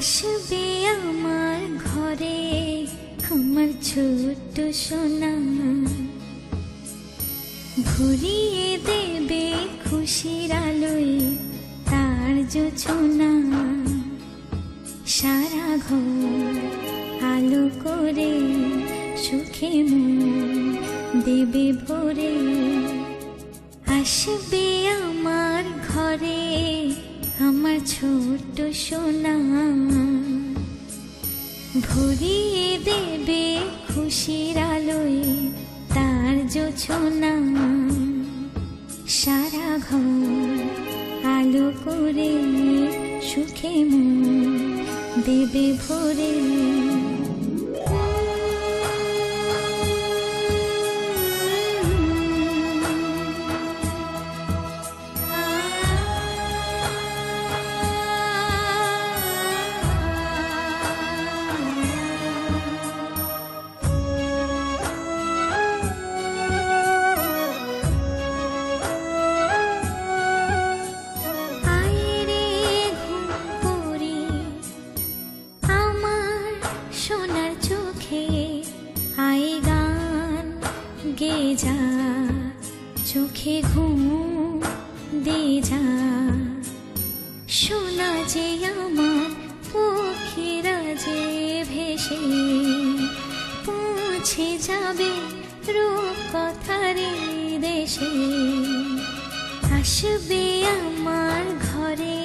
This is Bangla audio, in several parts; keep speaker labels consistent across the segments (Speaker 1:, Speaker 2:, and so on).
Speaker 1: আসবে আমার ঘরে আমার ছোট্ট সোনা, ভরিয়ে দেবে খুশির আলোয় তার জোছনা। সারা ঘর আলো করে সুখে মন দেবে ভরে। আসবে আমার ঘরে আমার ছোট্ট সোনা, ভরিয়ে দেবে খুশির আলোয় তার জোছনা। সারা ঘর আলো করে সুখে মন দেবে ভরে। গে যা চোখে ঘুম দে যা, শোনা যে আমার পক্ষীরা যে ভেসে পৌঁছে যাবে রূপকথারে দেশে। আসবে আমার ঘরে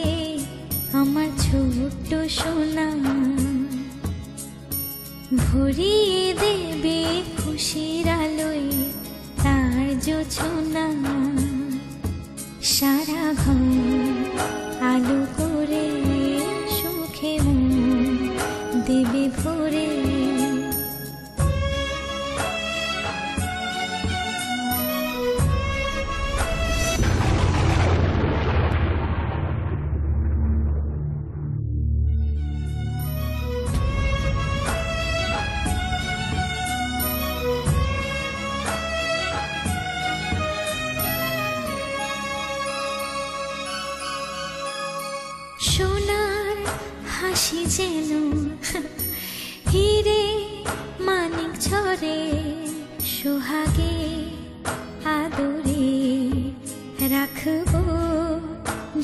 Speaker 1: আমার ছোট্ট সোনা, ভরিয়ে দেবে খুশির আলোয় তার জোছনা। সারা ঘর আলো করে সুখে মন দেবে ভরে। সোনার হাসি যেন হিরে মানিক ঝরে, সোহাগে আদরে রাখবো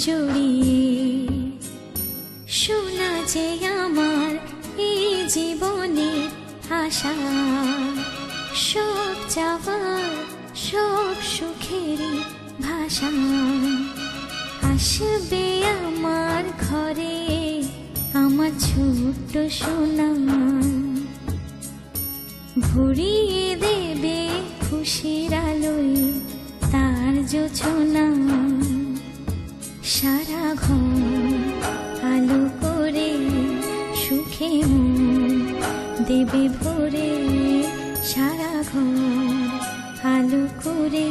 Speaker 1: জড়িয়ে। সোনা যে আমার এই জীবনের আশা, সব চাওয়ার সব সুখের ভাষা। আসবে আমার ঘরে আমার ছোট্ট সোনা, ভরিয়ে দেবে খুশির আলোয় তার জোছনা। সারা ঘর আলো করে সুখে মন দেবে ভরে। সারা ঘর আলো করে